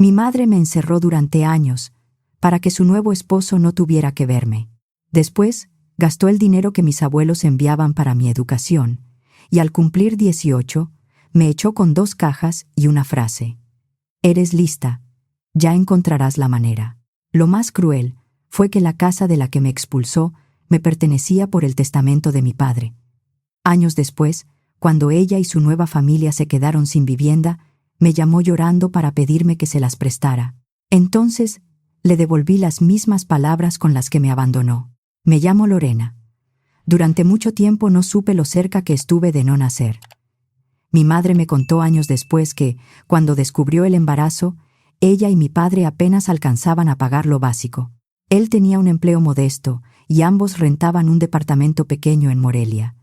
Mi madre me encerró durante años para que su nuevo esposo no tuviera que verme. Después, gastó el dinero que mis abuelos enviaban para mi educación, y al cumplir 18, me echó con 2 cajas y una frase: «Eres lista, ya encontrarás la manera». Lo más cruel fue que la casa de la que me expulsó me pertenecía por el testamento de mi padre. Años después, cuando ella y su nueva familia se quedaron sin vivienda, me llamó llorando para pedirme que se las prestara. Entonces, le devolví las mismas palabras con las que me abandonó. Me llamo Lorena. Durante mucho tiempo no supe lo cerca que estuve de no nacer. Mi madre me contó años después que, cuando descubrió el embarazo, ella y mi padre apenas alcanzaban a pagar lo básico. Él tenía un empleo modesto y ambos rentaban un departamento pequeño en Morelia.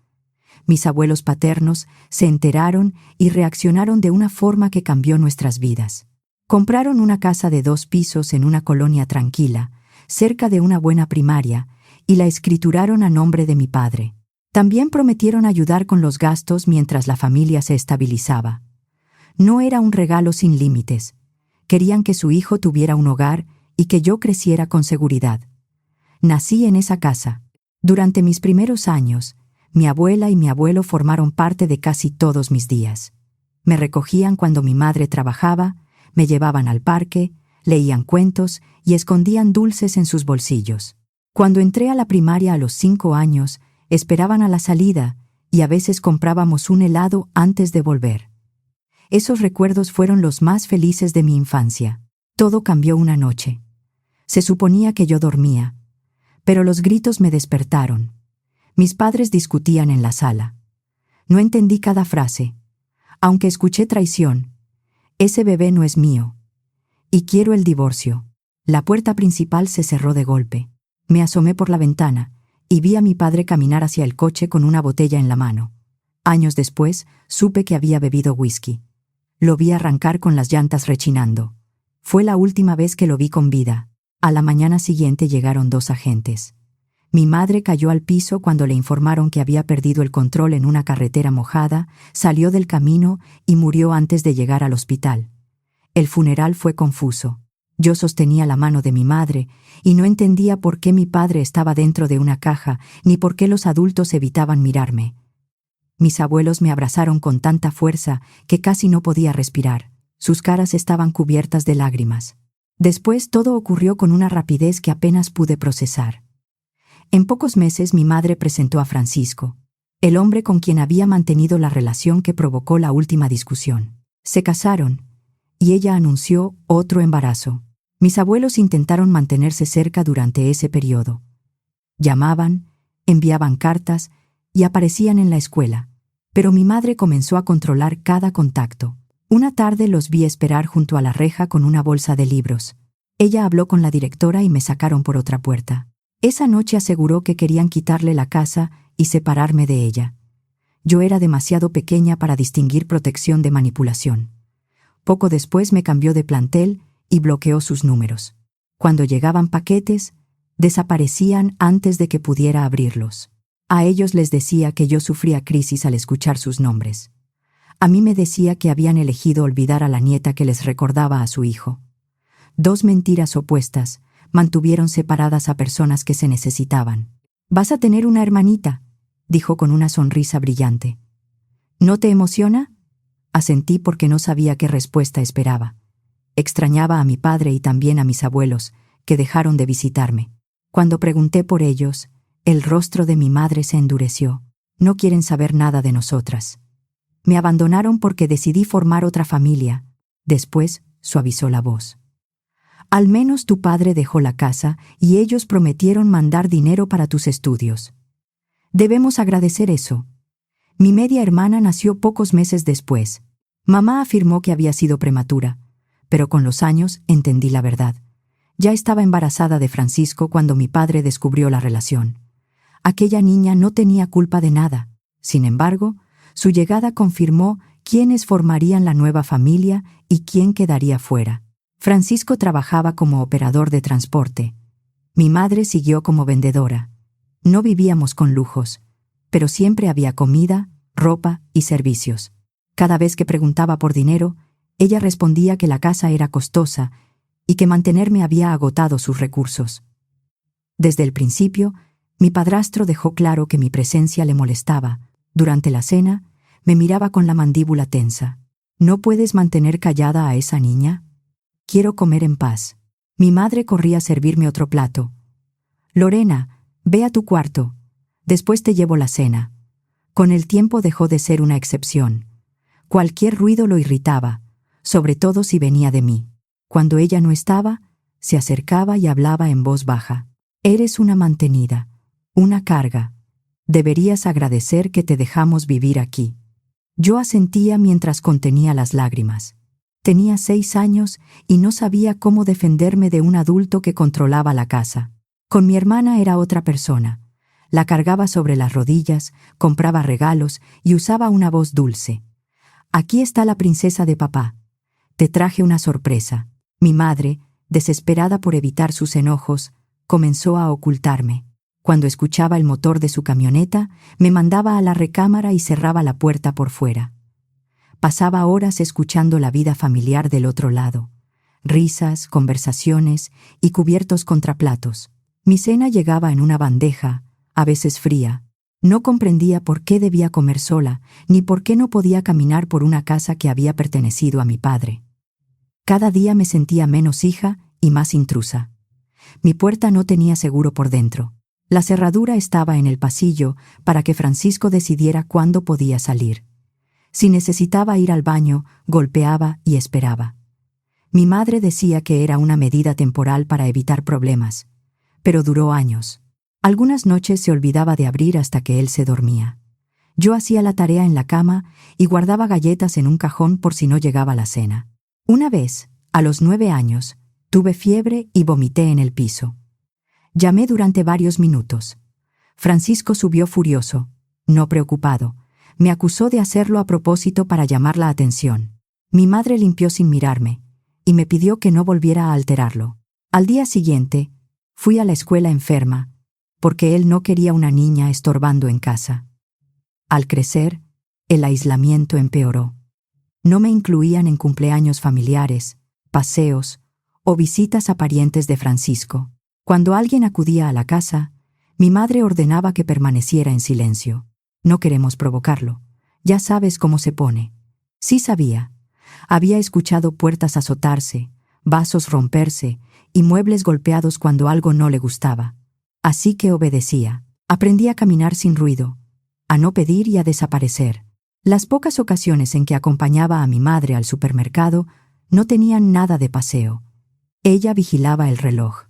Mis abuelos paternos se enteraron y reaccionaron de una forma que cambió nuestras vidas. Compraron una casa de 2 pisos en una colonia tranquila, cerca de una buena primaria, y la escrituraron a nombre de mi padre. También prometieron ayudar con los gastos mientras la familia se estabilizaba. No era un regalo sin límites. Querían que su hijo tuviera un hogar y que yo creciera con seguridad. Nací en esa casa. Durante mis primeros años, mi abuela y mi abuelo formaron parte de casi todos mis días. Me recogían cuando mi madre trabajaba, me llevaban al parque, leían cuentos y escondían dulces en sus bolsillos. Cuando entré a la primaria a los 5 años, esperaban a la salida y a veces comprábamos un helado antes de volver. Esos recuerdos fueron los más felices de mi infancia. Todo cambió una noche. Se suponía que yo dormía, pero los gritos me despertaron. Mis padres discutían en la sala. No entendí cada frase, aunque escuché traición. Ese bebé no es mío. Y quiero el divorcio. La puerta principal se cerró de golpe. Me asomé por la ventana y vi a mi padre caminar hacia el coche con una botella en la mano. Años después, supe que había bebido whisky. Lo vi arrancar con las llantas rechinando. Fue la última vez que lo vi con vida. A la mañana siguiente llegaron 2 agentes. Mi madre cayó al piso cuando le informaron que había perdido el control en una carretera mojada, salió del camino y murió antes de llegar al hospital. El funeral fue confuso. Yo sostenía la mano de mi madre y no entendía por qué mi padre estaba dentro de una caja ni por qué los adultos evitaban mirarme. Mis abuelos me abrazaron con tanta fuerza que casi no podía respirar. Sus caras estaban cubiertas de lágrimas. Después todo ocurrió con una rapidez que apenas pude procesar. En pocos meses mi madre presentó a Francisco, el hombre con quien había mantenido la relación que provocó la última discusión. Se casaron, y ella anunció otro embarazo. Mis abuelos intentaron mantenerse cerca durante ese periodo. Llamaban, enviaban cartas y aparecían en la escuela, pero mi madre comenzó a controlar cada contacto. Una tarde los vi esperar junto a la reja con una bolsa de libros. Ella habló con la directora y me sacaron por otra puerta. Esa noche aseguró que querían quitarle la casa y separarme de ella. Yo era demasiado pequeña para distinguir protección de manipulación. Poco después me cambió de plantel y bloqueó sus números. Cuando llegaban paquetes, desaparecían antes de que pudiera abrirlos. A ellos les decía que yo sufría crisis al escuchar sus nombres. A mí me decía que habían elegido olvidar a la nieta que les recordaba a su hijo. 2 mentiras opuestas mantuvieron separadas a personas que se necesitaban. «Vas a tener una hermanita», dijo con una sonrisa brillante. «¿No te emociona?». Asentí porque no sabía qué respuesta esperaba. Extrañaba a mi padre y también a mis abuelos, que dejaron de visitarme. Cuando pregunté por ellos, el rostro de mi madre se endureció. «No quieren saber nada de nosotras». Me abandonaron porque decidí formar otra familia. Después suavizó la voz. «Al menos tu padre dejó la casa y ellos prometieron mandar dinero para tus estudios. Debemos agradecer eso». Mi media hermana nació pocos meses después. Mamá afirmó que había sido prematura, pero con los años entendí la verdad. Ya estaba embarazada de Francisco cuando mi padre descubrió la relación. Aquella niña no tenía culpa de nada. Sin embargo, su llegada confirmó quiénes formarían la nueva familia y quién quedaría fuera. Francisco trabajaba como operador de transporte. Mi madre siguió como vendedora. No vivíamos con lujos, pero siempre había comida, ropa y servicios. Cada vez que preguntaba por dinero, Ella respondía que la casa era costosa y que mantenerme había agotado sus recursos. Desde el principio, mi padrastro dejó claro que mi presencia le molestaba. Durante la cena, me miraba con la mandíbula tensa. ¿No puedes mantener callada a esa niña? Quiero comer en paz. Mi madre corría a servirme otro plato. Lorena, ve a tu cuarto. Después te llevo la cena. Con el tiempo dejó de ser una excepción. Cualquier ruido lo irritaba, sobre todo si venía de mí. Cuando ella no estaba, se acercaba y hablaba en voz baja. Eres una mantenida, una carga. Deberías agradecer que te dejamos vivir aquí. Yo asentía mientras contenía las lágrimas. Tenía 6 años y no sabía cómo defenderme de un adulto que controlaba la casa. Con mi hermana era otra persona. La cargaba sobre las rodillas, compraba regalos y usaba una voz dulce. Aquí está la princesa de papá. Te traje una sorpresa. Mi madre, desesperada por evitar sus enojos, comenzó a ocultarme. Cuando escuchaba el motor de su camioneta, me mandaba a la recámara y cerraba la puerta por fuera. Pasaba horas escuchando la vida familiar del otro lado. Risas, conversaciones y cubiertos contra platos. Mi cena llegaba en una bandeja, a veces fría. No comprendía por qué debía comer sola, ni por qué no podía caminar por una casa que había pertenecido a mi padre. Cada día me sentía menos hija y más intrusa. Mi puerta no tenía seguro por dentro. La cerradura estaba en el pasillo para que Francisco decidiera cuándo podía salir. Si necesitaba ir al baño, golpeaba y esperaba. Mi madre decía que era una medida temporal para evitar problemas, pero duró años. Algunas noches se olvidaba de abrir hasta que él se dormía. Yo hacía la tarea en la cama y guardaba galletas en un cajón por si no llegaba la cena. Una vez, a los 9 años, tuve fiebre y vomité en el piso. Llamé durante varios minutos. Francisco subió furioso, no preocupado. Me acusó de hacerlo a propósito para llamar la atención. Mi madre limpió sin mirarme y me pidió que no volviera a alterarlo. Al día siguiente, fui a la escuela enferma, porque él no quería una niña estorbando en casa. Al crecer, el aislamiento empeoró. No me incluían en cumpleaños familiares, paseos o visitas a parientes de Francisco. Cuando alguien acudía a la casa, mi madre ordenaba que permaneciera en silencio. No queremos provocarlo. Ya sabes cómo se pone. Sí sabía. Había escuchado puertas azotarse, vasos romperse y muebles golpeados cuando algo no le gustaba. Así que obedecía. Aprendí a caminar sin ruido, a no pedir y a desaparecer. Las pocas ocasiones en que acompañaba a mi madre al supermercado no tenían nada de paseo. Ella vigilaba el reloj.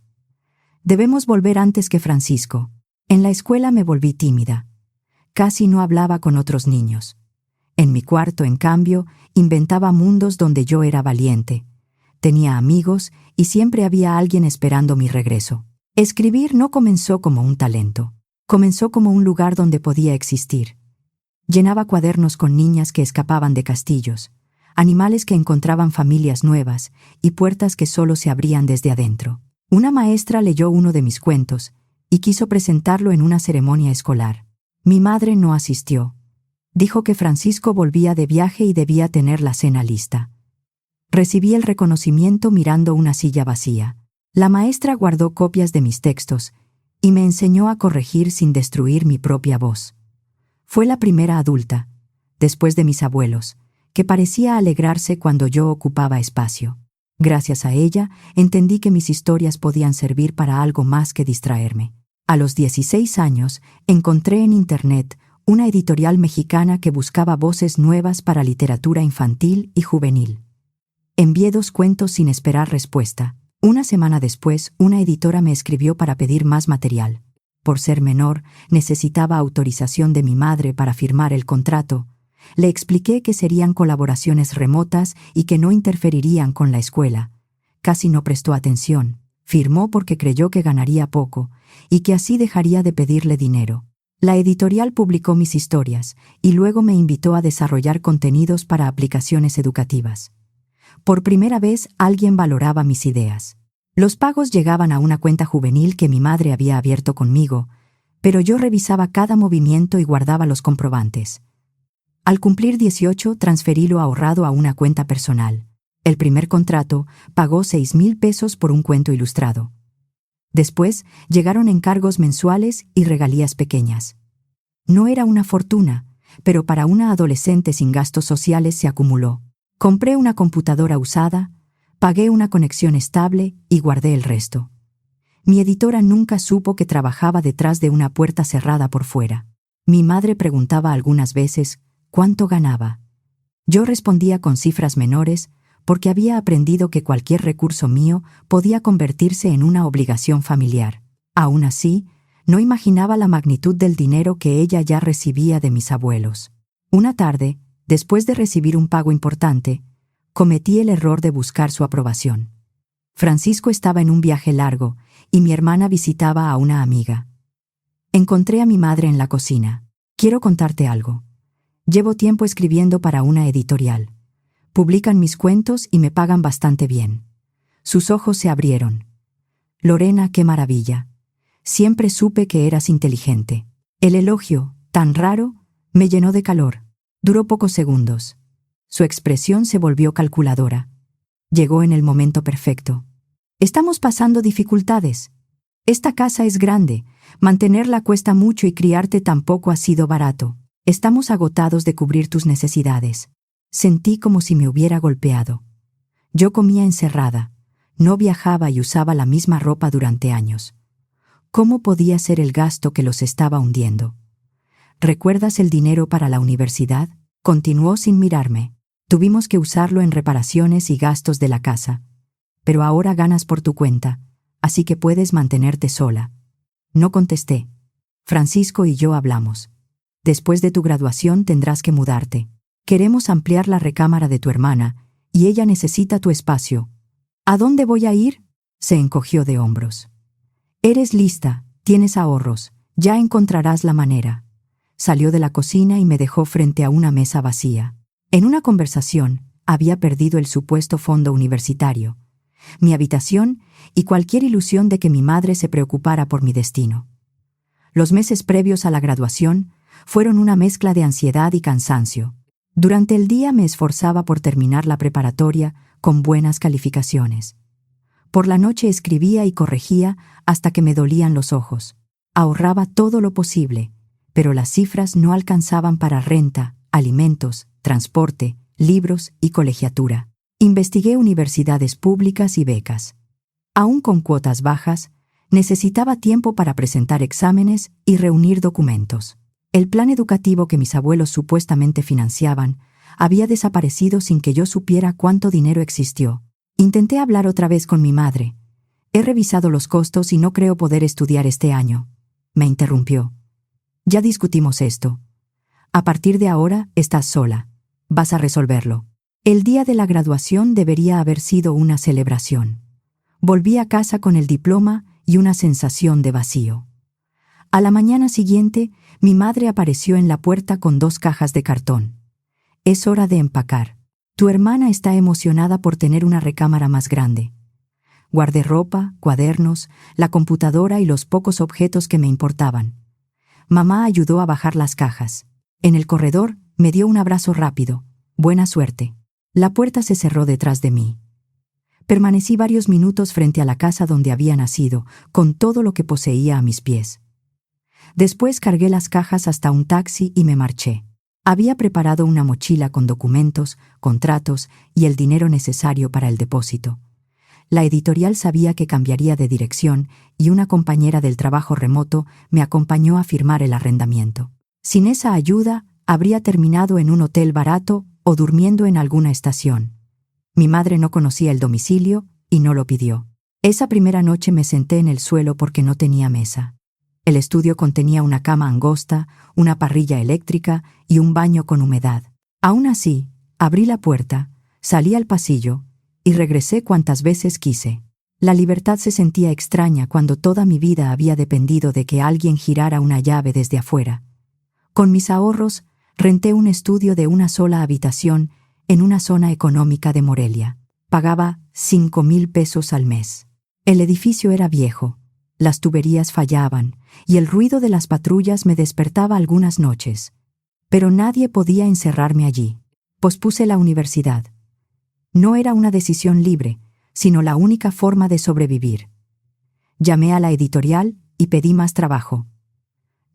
Debemos volver antes que Francisco. En la escuela me volví tímida. Casi no hablaba con otros niños. En mi cuarto, en cambio, inventaba mundos donde yo era valiente. Tenía amigos y siempre había alguien esperando mi regreso. Escribir no comenzó como un talento. Comenzó como un lugar donde podía existir. Llenaba cuadernos con niñas que escapaban de castillos, animales que encontraban familias nuevas y puertas que solo se abrían desde adentro. Una maestra leyó uno de mis cuentos y quiso presentarlo en una ceremonia escolar. Mi madre no asistió. Dijo que Francisco volvía de viaje y debía tener la cena lista. Recibí el reconocimiento mirando una silla vacía. La maestra guardó copias de mis textos y me enseñó a corregir sin destruir mi propia voz. Fue la primera adulta, después de mis abuelos, que parecía alegrarse cuando yo ocupaba espacio. Gracias a ella, entendí que mis historias podían servir para algo más que distraerme. A los 16 años, encontré en Internet una editorial mexicana que buscaba voces nuevas para literatura infantil y juvenil. Envié 2 cuentos sin esperar respuesta. Una semana después, una editora me escribió para pedir más material. Por ser menor, necesitaba autorización de mi madre para firmar el contrato. Le expliqué que serían colaboraciones remotas y que no interferirían con la escuela. Casi no prestó atención. Firmó porque creyó que ganaría poco y que así dejaría de pedirle dinero. La editorial publicó mis historias y luego me invitó a desarrollar contenidos para aplicaciones educativas. Por primera vez alguien valoraba mis ideas. Los pagos llegaban a una cuenta juvenil que mi madre había abierto conmigo, pero yo revisaba cada movimiento y guardaba los comprobantes. Al cumplir 18, transferí lo ahorrado a una cuenta personal. El primer contrato pagó 6,000 pesos por un cuento ilustrado. Después llegaron encargos mensuales y regalías pequeñas. No era una fortuna, pero para una adolescente sin gastos sociales se acumuló. Compré una computadora usada, pagué una conexión estable y guardé el resto. Mi editora nunca supo que trabajaba detrás de una puerta cerrada por fuera. Mi madre preguntaba algunas veces cuánto ganaba. Yo respondía con cifras menores porque había aprendido que cualquier recurso mío podía convertirse en una obligación familiar. Aún así, no imaginaba la magnitud del dinero que ella ya recibía de mis abuelos. Una tarde, después de recibir un pago importante, cometí el error de buscar su aprobación. Francisco estaba en un viaje largo y mi hermana visitaba a una amiga. Encontré a mi madre en la cocina. Quiero contarte algo. Llevo tiempo escribiendo para una editorial. Publican mis cuentos y me pagan bastante bien. Sus ojos se abrieron. Lorena, qué maravilla. Siempre supe que eras inteligente. El elogio, tan raro, me llenó de calor. Duró pocos segundos. Su expresión se volvió calculadora. Llegó en el momento perfecto. Estamos pasando dificultades. Esta casa es grande, mantenerla cuesta mucho y criarte tampoco ha sido barato. Estamos agotados de cubrir tus necesidades. Sentí como si me hubiera golpeado. Yo comía encerrada, no viajaba y usaba la misma ropa durante años. ¿Cómo podía ser el gasto que los estaba hundiendo? ¿Recuerdas el dinero para la universidad? Continuó sin mirarme. Tuvimos que usarlo en reparaciones y gastos de la casa. Pero ahora ganas por tu cuenta, así que puedes mantenerte sola. No contesté. Francisco y yo hablamos. Después de tu graduación tendrás que mudarte. Queremos ampliar la recámara de tu hermana y ella necesita tu espacio. ¿A dónde voy a ir? Se encogió de hombros. Eres lista, tienes ahorros, ya encontrarás la manera. Salió de la cocina y me dejó frente a una mesa vacía. En una conversación, había perdido el supuesto fondo universitario, mi habitación y cualquier ilusión de que mi madre se preocupara por mi destino. Los meses previos a la graduación fueron una mezcla de ansiedad y cansancio. Durante el día me esforzaba por terminar la preparatoria con buenas calificaciones. Por la noche escribía y corregía hasta que me dolían los ojos. Ahorraba todo lo posible, pero las cifras no alcanzaban para renta, alimentos, transporte, libros y colegiatura. Investigué universidades públicas y becas. Aún con cuotas bajas, necesitaba tiempo para presentar exámenes y reunir documentos. El plan educativo que mis abuelos supuestamente financiaban había desaparecido sin que yo supiera cuánto dinero existió. Intenté hablar otra vez con mi madre. He revisado los costos y no creo poder estudiar este año. Me interrumpió. Ya discutimos esto. A partir de ahora estás sola. Vas a resolverlo. El día de la graduación debería haber sido una celebración. Volví a casa con el diploma y una sensación de vacío. A la mañana siguiente, mi madre apareció en la puerta con 2 cajas de cartón. Es hora de empacar. Tu hermana está emocionada por tener una recámara más grande. Guardé ropa, cuadernos, la computadora y los pocos objetos que me importaban. Mamá ayudó a bajar las cajas. En el corredor me dio un abrazo rápido. Buena suerte. La puerta se cerró detrás de mí. Permanecí varios minutos frente a la casa donde había nacido, con todo lo que poseía a mis pies. Después cargué las cajas hasta un taxi y me marché. Había preparado una mochila con documentos, contratos y el dinero necesario para el depósito. La editorial sabía que cambiaría de dirección y una compañera del trabajo remoto me acompañó a firmar el arrendamiento. Sin esa ayuda, habría terminado en un hotel barato o durmiendo en alguna estación. Mi madre no conocía el domicilio y no lo pidió. Esa primera noche me senté en el suelo porque no tenía mesa. El estudio contenía una cama angosta, una parrilla eléctrica y un baño con humedad. Aún así, abrí la puerta, salí al pasillo y regresé cuantas veces quise. La libertad se sentía extraña cuando toda mi vida había dependido de que alguien girara una llave desde afuera. Con mis ahorros, renté un estudio de una sola habitación en una zona económica de Morelia. Pagaba 5,000 pesos al mes. El edificio era viejo, las tuberías fallaban y el ruido de las patrullas me despertaba algunas noches. Pero nadie podía encerrarme allí. Pospuse la universidad. No era una decisión libre, sino la única forma de sobrevivir. Llamé a la editorial y pedí más trabajo.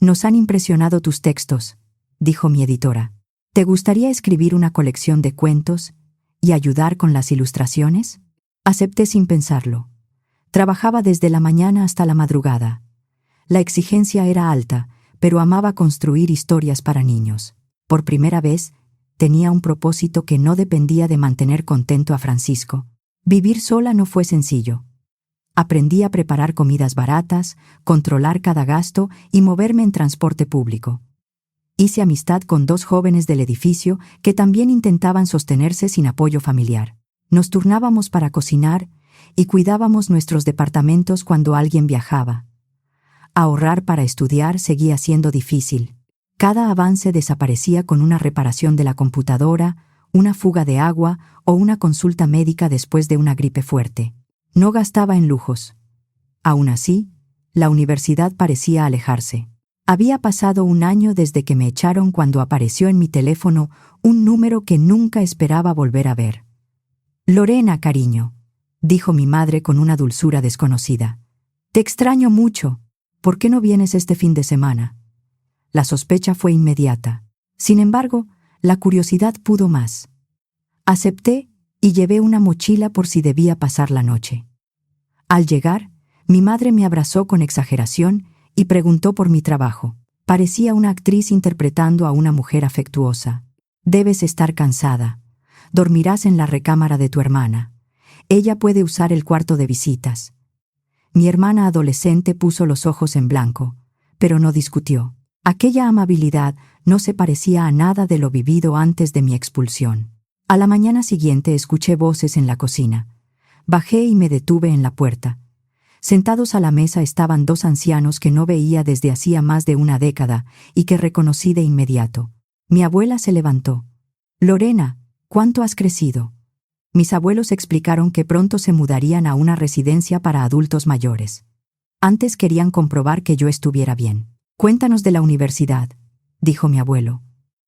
«Nos han impresionado tus textos», dijo mi editora. «¿Te gustaría escribir una colección de cuentos y ayudar con las ilustraciones?» Acepté sin pensarlo. Trabajaba desde la mañana hasta la madrugada. La exigencia era alta, pero amaba construir historias para niños. Por primera vez, tenía un propósito que no dependía de mantener contento a Francisco. Vivir sola no fue sencillo. Aprendí a preparar comidas baratas, controlar cada gasto y moverme en transporte público. Hice amistad con 2 jóvenes del edificio que también intentaban sostenerse sin apoyo familiar. Nos turnábamos para cocinar y cuidábamos nuestros departamentos cuando alguien viajaba. Ahorrar para estudiar seguía siendo difícil. Cada avance desaparecía con una reparación de la computadora, una fuga de agua o una consulta médica después de una gripe fuerte. No gastaba en lujos. Aún así, la universidad parecía alejarse. Había pasado un año desde que me echaron cuando apareció en mi teléfono un número que nunca esperaba volver a ver. «Lorena, cariño», dijo mi madre con una dulzura desconocida. «Te extraño mucho. ¿Por qué no vienes este fin de semana?» La sospecha fue inmediata. Sin embargo, la curiosidad pudo más. Acepté y llevé una mochila por si debía pasar la noche. Al llegar, mi madre me abrazó con exageración y preguntó por mi trabajo. Parecía una actriz interpretando a una mujer afectuosa. «Debes estar cansada. Dormirás en la recámara de tu hermana. Ella puede usar el cuarto de visitas». Mi hermana adolescente puso los ojos en blanco, pero no discutió. Aquella amabilidad no se parecía a nada de lo vivido antes de mi expulsión. A la mañana siguiente escuché voces en la cocina. Bajé y me detuve en la puerta. Sentados a la mesa estaban 2 ancianos que no veía desde hacía más de una década y que reconocí de inmediato. Mi abuela se levantó. «Lorena, ¿cuánto has crecido?» Mis abuelos explicaron que pronto se mudarían a una residencia para adultos mayores. Antes querían comprobar que yo estuviera bien. «Cuéntanos de la universidad», dijo mi abuelo.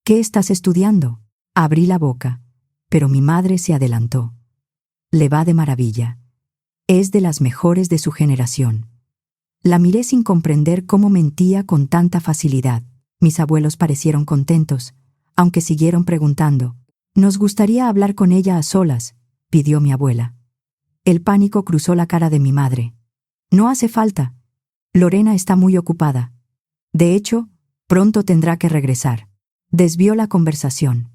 «¿Qué estás estudiando?» Abrí la boca, pero mi madre se adelantó. «Le va de maravilla. Es de las mejores de su generación». La miré sin comprender cómo mentía con tanta facilidad. Mis abuelos parecieron contentos, aunque siguieron preguntando. «Nos gustaría hablar con ella a solas», pidió mi abuela. El pánico cruzó la cara de mi madre. «No hace falta. Lorena está muy ocupada. De hecho, pronto tendrá que regresar». Desvió la conversación.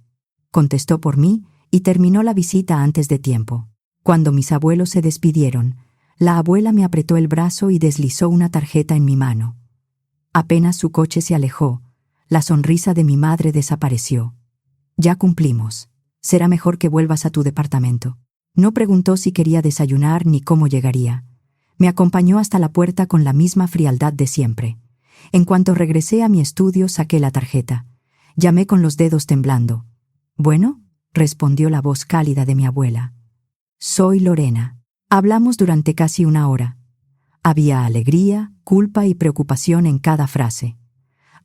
Contestó por mí y terminó la visita antes de tiempo. Cuando mis abuelos se despidieron, la abuela me apretó el brazo y deslizó una tarjeta en mi mano. Apenas su coche se alejó, la sonrisa de mi madre desapareció. «Ya cumplimos. Será mejor que vuelvas a tu departamento». No preguntó si quería desayunar ni cómo llegaría. Me acompañó hasta la puerta con la misma frialdad de siempre. En cuanto regresé a mi estudio, saqué la tarjeta. Llamé con los dedos temblando. «¿Bueno?», respondió la voz cálida de mi abuela. «Soy Lorena». Hablamos durante casi una hora. Había alegría, culpa y preocupación en cada frase.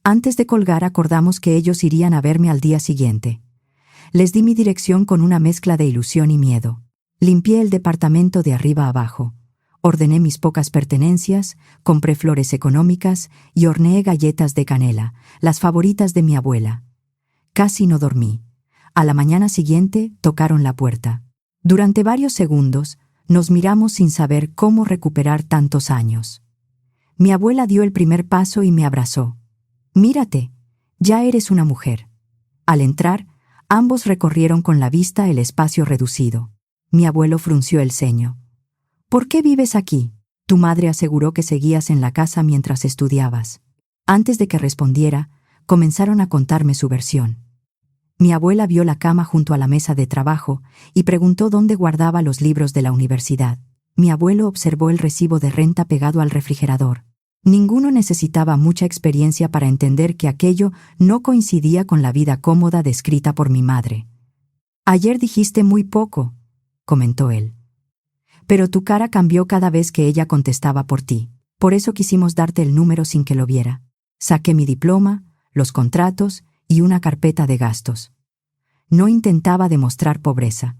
Antes de colgar acordamos que ellos irían a verme al día siguiente. Les di mi dirección con una mezcla de ilusión y miedo. Limpié el departamento de arriba abajo. Ordené mis pocas pertenencias, compré flores económicas y horneé galletas de canela, las favoritas de mi abuela. Casi no dormí. A la mañana siguiente tocaron la puerta. Durante varios segundos nos miramos sin saber cómo recuperar tantos años. Mi abuela dio el primer paso y me abrazó. «Mírate, ya eres una mujer». Al entrar, ambos recorrieron con la vista el espacio reducido. Mi abuelo frunció el ceño. «¿Por qué vives aquí?» Tu madre aseguró que seguías en la casa mientras estudiabas. Antes de que respondiera, comenzaron a contarme su versión. Mi abuela vio la cama junto a la mesa de trabajo y preguntó dónde guardaba los libros de la universidad. Mi abuelo observó el recibo de renta pegado al refrigerador. Ninguno necesitaba mucha experiencia para entender que aquello no coincidía con la vida cómoda descrita por mi madre. «Ayer dijiste muy poco», comentó él. «Pero tu cara cambió cada vez que ella contestaba por ti. Por eso quisimos darte el número sin que lo viera. Saqué mi diploma, los contratos y una carpeta de gastos. No intentaba demostrar pobreza.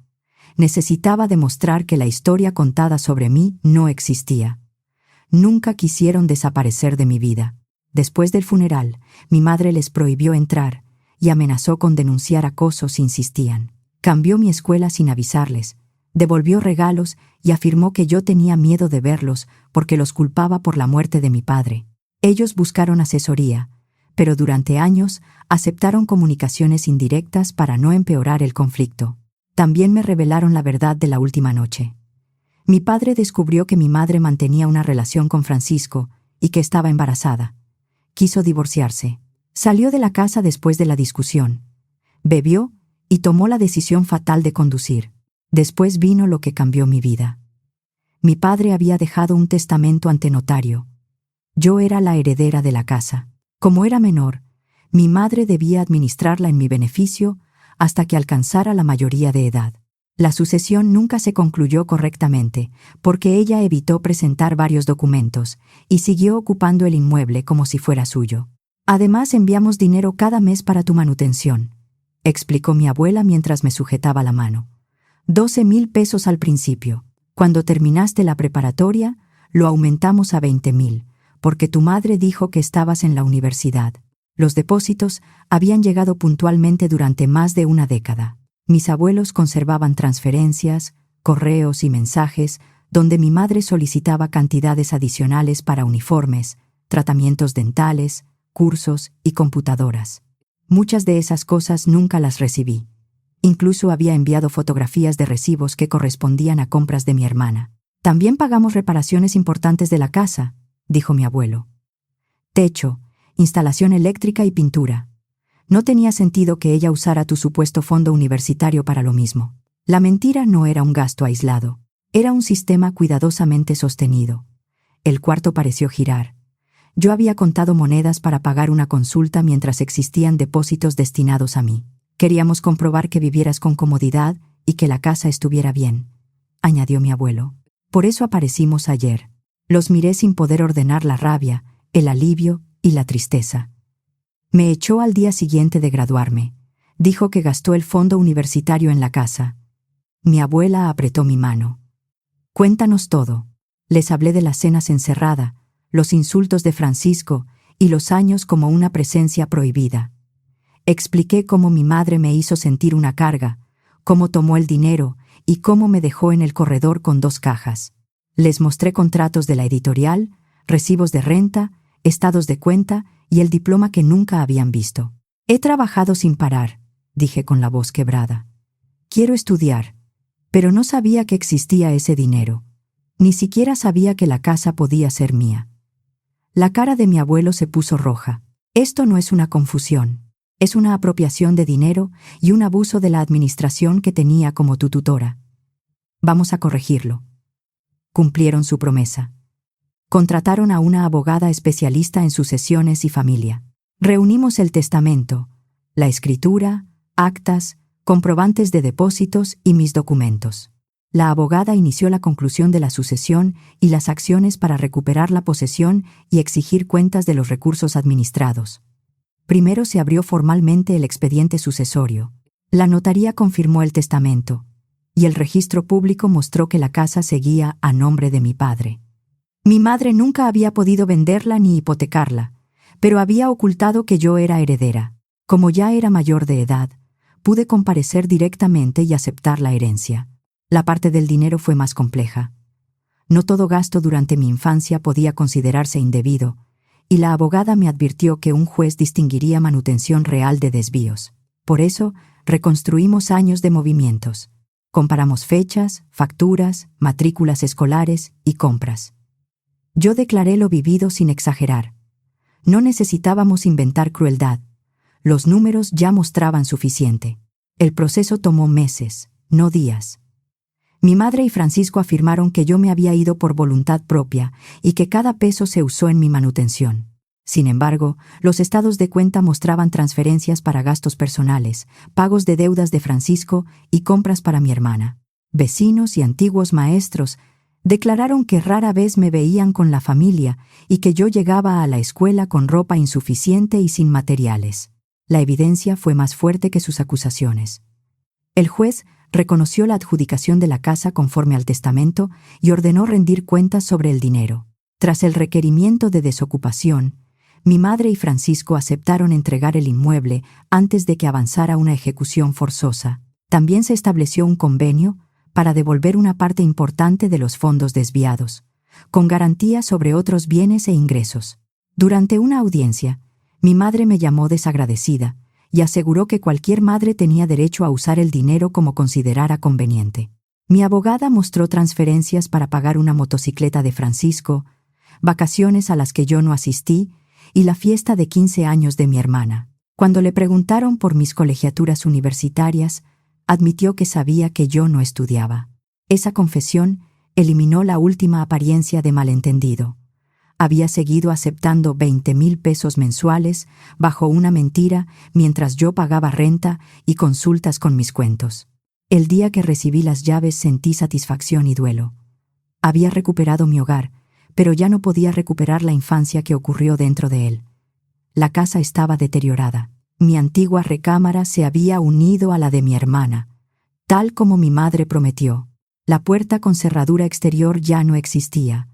Necesitaba demostrar que la historia contada sobre mí no existía. Nunca quisieron desaparecer de mi vida. Después del funeral, mi madre les prohibió entrar y amenazó con denunciar acoso si insistían. Cambió mi escuela sin avisarles, devolvió regalos y afirmó que yo tenía miedo de verlos porque los culpaba por la muerte de mi padre. Ellos buscaron asesoría, pero durante años aceptaron comunicaciones indirectas para no empeorar el conflicto. También me revelaron la verdad de la última noche. Mi padre descubrió que mi madre mantenía una relación con Francisco y que estaba embarazada. Quiso divorciarse. Salió de la casa después de la discusión. Bebió y tomó la decisión fatal de conducir. Después vino lo que cambió mi vida. Mi padre había dejado un testamento ante notario. Yo era la heredera de la casa. Como era menor, mi madre debía administrarla en mi beneficio hasta que alcanzara la mayoría de edad. La sucesión nunca se concluyó correctamente, porque ella evitó presentar varios documentos y siguió ocupando el inmueble como si fuera suyo. Además, enviamos dinero cada mes para tu manutención, explicó mi abuela mientras me sujetaba la mano. 12,000 pesos al principio. Cuando terminaste la preparatoria, lo aumentamos a 20,000, porque tu madre dijo que estabas en la universidad. Los depósitos habían llegado puntualmente durante más de una década. Mis abuelos conservaban transferencias, correos y mensajes donde mi madre solicitaba cantidades adicionales para uniformes, tratamientos dentales, cursos y computadoras. Muchas de esas cosas nunca las recibí. Incluso había enviado fotografías de recibos que correspondían a compras de mi hermana. También pagamos reparaciones importantes de la casa, dijo mi abuelo. Techo, instalación eléctrica y pintura. No tenía sentido que ella usara tu supuesto fondo universitario para lo mismo. La mentira no era un gasto aislado. Era un sistema cuidadosamente sostenido. El cuarto pareció girar. Yo había contado monedas para pagar una consulta mientras existían depósitos destinados a mí. Queríamos comprobar que vivieras con comodidad y que la casa estuviera bien, añadió mi abuelo. Por eso aparecimos ayer. Los miré sin poder ordenar la rabia, el alivio y la tristeza. Me echó al día siguiente de graduarme. Dijo que gastó el fondo universitario en la casa. Mi abuela apretó mi mano. Cuéntanos todo. Les hablé de las cenas encerrada, los insultos de Francisco y los años como una presencia prohibida. Expliqué cómo mi madre me hizo sentir una carga, cómo tomó el dinero y cómo me dejó en el corredor con 2 cajas. Les mostré contratos de la editorial, recibos de renta, estados de cuenta y el diploma que nunca habían visto. He trabajado sin parar, dije con la voz quebrada. Quiero estudiar, pero no sabía que existía ese dinero. Ni siquiera sabía que la casa podía ser mía. La cara de mi abuelo se puso roja. Esto no es una confusión. Es una apropiación de dinero y un abuso de la administración que tenía como tu tutora. Vamos a corregirlo. Cumplieron su promesa. Contrataron a una abogada especialista en sucesiones y familia. Reunimos el testamento, la escritura, actas, comprobantes de depósitos y mis documentos. La abogada inició la conclusión de la sucesión y las acciones para recuperar la posesión y exigir cuentas de los recursos administrados. Primero se abrió formalmente el expediente sucesorio. La notaría confirmó el testamento, y el registro público mostró que la casa seguía a nombre de mi padre. Mi madre nunca había podido venderla ni hipotecarla, pero había ocultado que yo era heredera. Como ya era mayor de edad, pude comparecer directamente y aceptar la herencia. La parte del dinero fue más compleja. No todo gasto durante mi infancia podía considerarse indebido, y la abogada me advirtió que un juez distinguiría manutención real de desvíos. Por eso, reconstruimos años de movimientos. Comparamos fechas, facturas, matrículas escolares y compras. Yo declaré lo vivido sin exagerar. No necesitábamos inventar crueldad. Los números ya mostraban suficiente. El proceso tomó meses, no días. Mi madre y Francisco afirmaron que yo me había ido por voluntad propia y que cada peso se usó en mi manutención. Sin embargo, los estados de cuenta mostraban transferencias para gastos personales, pagos de deudas de Francisco y compras para mi hermana. Vecinos y antiguos maestros declararon que rara vez me veían con la familia y que yo llegaba a la escuela con ropa insuficiente y sin materiales. La evidencia fue más fuerte que sus acusaciones. El juez reconoció la adjudicación de la casa conforme al testamento y ordenó rendir cuentas sobre el dinero. Tras el requerimiento de desocupación, mi madre y Francisco aceptaron entregar el inmueble antes de que avanzara una ejecución forzosa. También se estableció un convenio para devolver una parte importante de los fondos desviados, con garantía sobre otros bienes e ingresos. Durante una audiencia, mi madre me llamó desagradecida y aseguró que cualquier madre tenía derecho a usar el dinero como considerara conveniente. Mi abogada mostró transferencias para pagar una motocicleta de Francisco, vacaciones a las que yo no asistí y la fiesta de 15 años de mi hermana. Cuando le preguntaron por mis colegiaturas universitarias, admitió que sabía que yo no estudiaba. Esa confesión eliminó la última apariencia de malentendido. Había seguido aceptando 20,000 pesos mensuales bajo una mentira mientras yo pagaba renta y consultas con mis cuentos. El día que recibí las llaves sentí satisfacción y duelo. Había recuperado mi hogar, pero ya no podía recuperar la infancia que ocurrió dentro de él. La casa estaba deteriorada. Mi antigua recámara se había unido a la de mi hermana, tal como mi madre prometió. La puerta con cerradura exterior ya no existía,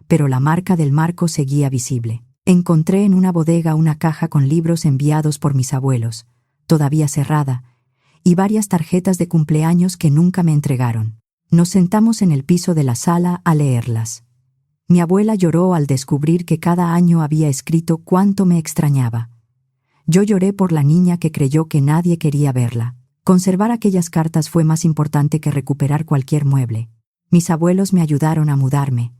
pero la marca del marco seguía visible. Encontré en una bodega una caja con libros enviados por mis abuelos, todavía cerrada, y varias tarjetas de cumpleaños que nunca me entregaron. Nos sentamos en el piso de la sala a leerlas. Mi abuela lloró al descubrir que cada año había escrito cuánto me extrañaba. Yo lloré por la niña que creyó que nadie quería verla. Conservar aquellas cartas fue más importante que recuperar cualquier mueble. Mis abuelos me ayudaron a mudarme.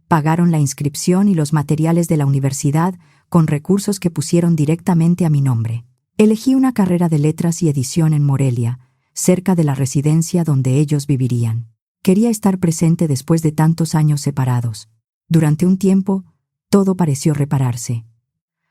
Pagaron la inscripción y los materiales de la universidad con recursos que pusieron directamente a mi nombre. Elegí una carrera de letras y edición en Morelia, cerca de la residencia donde ellos vivirían. Quería estar presente después de tantos años separados. Durante un tiempo, todo pareció repararse.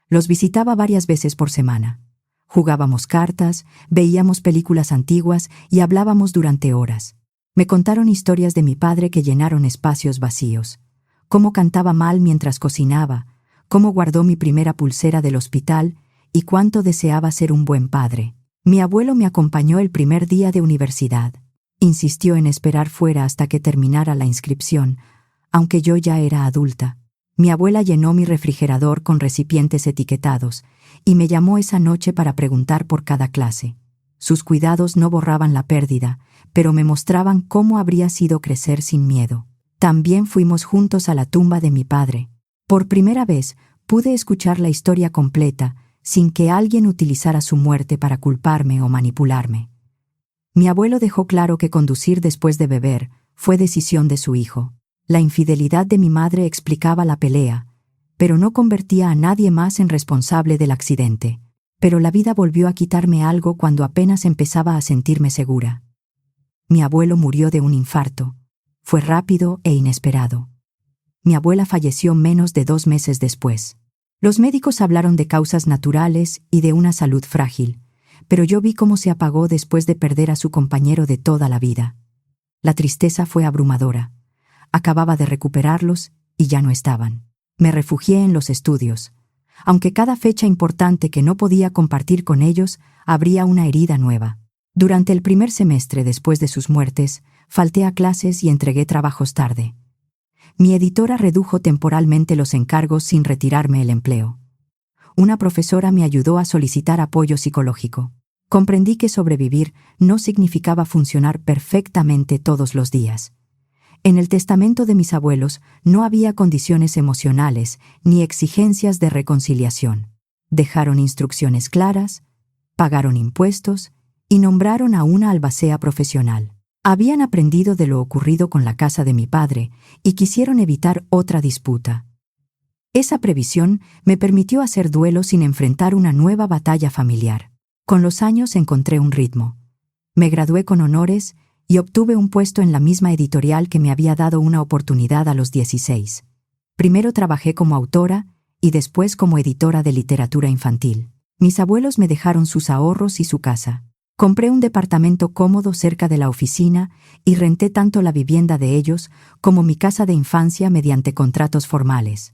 Los visitaba varias veces por semana. Jugábamos cartas, veíamos películas antiguas y hablábamos durante horas. Me contaron historias de mi padre que llenaron espacios vacíos. Cómo cantaba mal mientras cocinaba, cómo guardó mi primera pulsera del hospital y cuánto deseaba ser un buen padre. Mi abuelo me acompañó el primer día de universidad. Insistió en esperar fuera hasta que terminara la inscripción, aunque yo ya era adulta. Mi abuela llenó mi refrigerador con recipientes etiquetados y me llamó esa noche para preguntar por cada clase. Sus cuidados no borraban la pérdida, pero me mostraban cómo habría sido crecer sin miedo. También fuimos juntos a la tumba de mi padre. Por primera vez pude escuchar la historia completa sin que alguien utilizara su muerte para culparme o manipularme. Mi abuelo dejó claro que conducir después de beber fue decisión de su hijo. La infidelidad de mi madre explicaba la pelea, pero no convertía a nadie más en responsable del accidente. Pero la vida volvió a quitarme algo cuando apenas empezaba a sentirme segura. Mi abuelo murió de un infarto. Fue rápido e inesperado. Mi abuela falleció menos de 2 meses después. Los médicos hablaron de causas naturales y de una salud frágil, pero yo vi cómo se apagó después de perder a su compañero de toda la vida. La tristeza fue abrumadora. Acababa de recuperarlos y ya no estaban. Me refugié en los estudios. Aunque cada fecha importante que no podía compartir con ellos, habría una herida nueva. Durante el primer semestre después de sus muertes, falté a clases y entregué trabajos tarde. Mi editora redujo temporalmente los encargos sin retirarme el empleo. Una profesora me ayudó a solicitar apoyo psicológico. Comprendí que sobrevivir no significaba funcionar perfectamente todos los días. En el testamento de mis abuelos no había condiciones emocionales ni exigencias de reconciliación. Dejaron instrucciones claras, pagaron impuestos y nombraron a una albacea profesional. Habían aprendido de lo ocurrido con la casa de mi padre y quisieron evitar otra disputa. Esa previsión me permitió hacer duelo sin enfrentar una nueva batalla familiar. Con los años encontré un ritmo. Me gradué con honores y obtuve un puesto en la misma editorial que me había dado una oportunidad a los 16. Primero trabajé como autora y después como editora de literatura infantil. Mis abuelos me dejaron sus ahorros y su casa. Compré un departamento cómodo cerca de la oficina y renté tanto la vivienda de ellos como mi casa de infancia mediante contratos formales.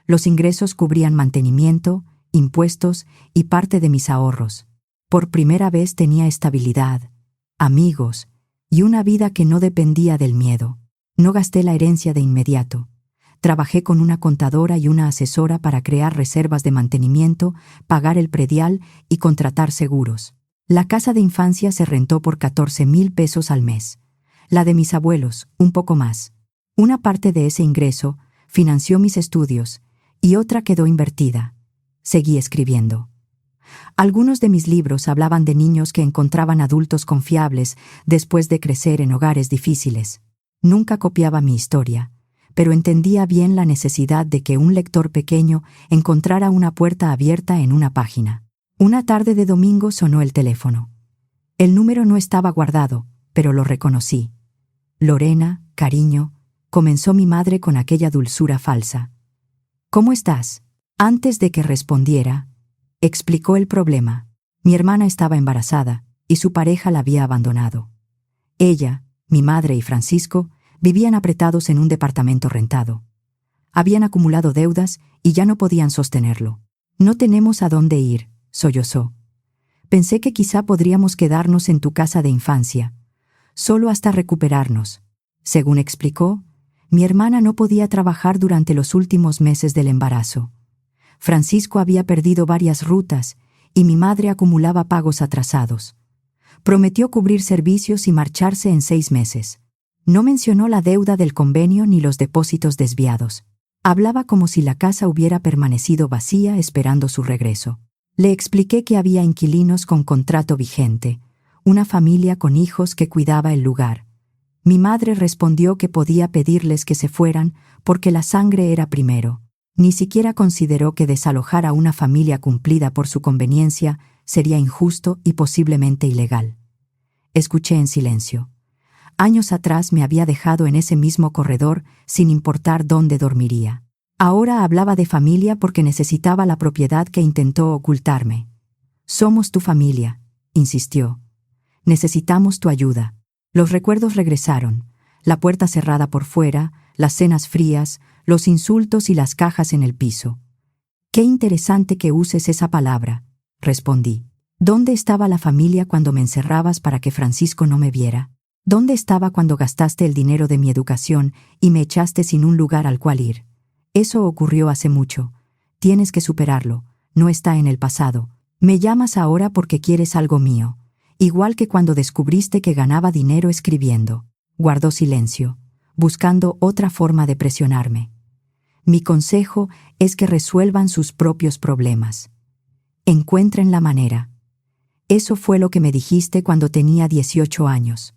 Los ingresos cubrían mantenimiento, impuestos y parte de mis ahorros. Por primera vez tenía estabilidad, amigos y una vida que no dependía del miedo. No gasté la herencia de inmediato. Trabajé con una contadora y una asesora para crear reservas de mantenimiento, pagar el predial y contratar seguros. La casa de infancia se rentó por 14,000 pesos al mes. La de mis abuelos, un poco más. Una parte de ese ingreso financió mis estudios y otra quedó invertida. Seguí escribiendo. Algunos de mis libros hablaban de niños que encontraban adultos confiables después de crecer en hogares difíciles. Nunca copiaba mi historia, pero entendía bien la necesidad de que un lector pequeño encontrara una puerta abierta en una página. Una tarde de domingo sonó el teléfono. El número no estaba guardado, pero lo reconocí. Lorena, cariño, comenzó mi madre con aquella dulzura falsa. ¿Cómo estás? Antes de que respondiera, explicó el problema. Mi hermana estaba embarazada y su pareja la había abandonado. Ella, mi madre y Francisco vivían apretados en un departamento rentado. Habían acumulado deudas y ya no podían sostenerlo. No tenemos a dónde ir, sollozó. Pensé que quizá podríamos quedarnos en tu casa de infancia, solo hasta recuperarnos. Según explicó, mi hermana no podía trabajar durante los últimos meses del embarazo. Francisco había perdido varias rutas y mi madre acumulaba pagos atrasados. Prometió cubrir servicios y marcharse en 6 meses. No mencionó la deuda del convenio ni los depósitos desviados. Hablaba como si la casa hubiera permanecido vacía esperando su regreso. Le expliqué que había inquilinos con contrato vigente, una familia con hijos que cuidaba el lugar. Mi madre respondió que podía pedirles que se fueran porque la sangre era primero. Ni siquiera consideró que desalojar a una familia cumplida por su conveniencia sería injusto y posiblemente ilegal. Escuché en silencio. Años atrás me había dejado en ese mismo corredor sin importar dónde dormiría. Ahora hablaba de familia porque necesitaba la propiedad que intentó ocultarme. Somos tu familia, insistió. Necesitamos tu ayuda. Los recuerdos regresaron, la puerta cerrada por fuera, las cenas frías, los insultos y las cajas en el piso. Qué interesante que uses esa palabra, respondí. ¿Dónde estaba la familia cuando me encerrabas para que Francisco no me viera? ¿Dónde estaba cuando gastaste el dinero de mi educación y me echaste sin un lugar al cual ir? Eso ocurrió hace mucho. Tienes que superarlo. No está en el pasado. Me llamas ahora porque quieres algo mío. Igual que cuando descubriste que ganaba dinero escribiendo. Guardó silencio, buscando otra forma de presionarme. Mi consejo es que resuelvan sus propios problemas. Encuentren la manera. Eso fue lo que me dijiste cuando tenía 18 años.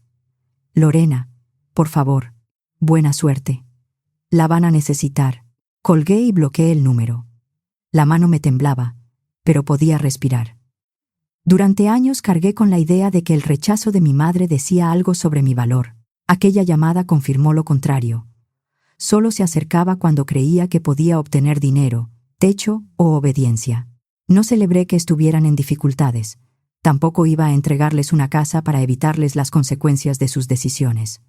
Lorena, por favor, buena suerte. La van a necesitar. Colgué y bloqueé el número. La mano me temblaba, pero podía respirar. Durante años cargué con la idea de que el rechazo de mi madre decía algo sobre mi valor. Aquella llamada confirmó lo contrario. Solo se acercaba cuando creía que podía obtener dinero, techo o obediencia. No celebré que estuvieran en dificultades. Tampoco iba a entregarles una casa para evitarles las consecuencias de sus decisiones.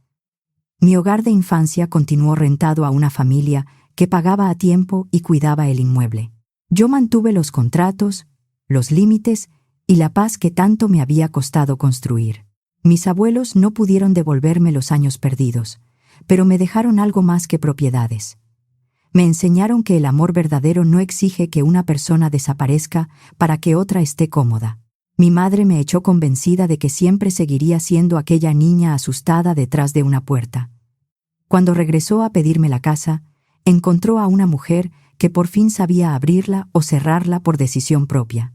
Mi hogar de infancia continuó rentado a una familia que pagaba a tiempo y cuidaba el inmueble. Yo mantuve los contratos, los límites y la paz que tanto me había costado construir. Mis abuelos no pudieron devolverme los años perdidos, pero me dejaron algo más que propiedades. Me enseñaron que el amor verdadero no exige que una persona desaparezca para que otra esté cómoda. Mi madre me echó convencida de que siempre seguiría siendo aquella niña asustada detrás de una puerta. Cuando regresó a pedirme la casa, encontró a una mujer que por fin sabía abrirla o cerrarla por decisión propia.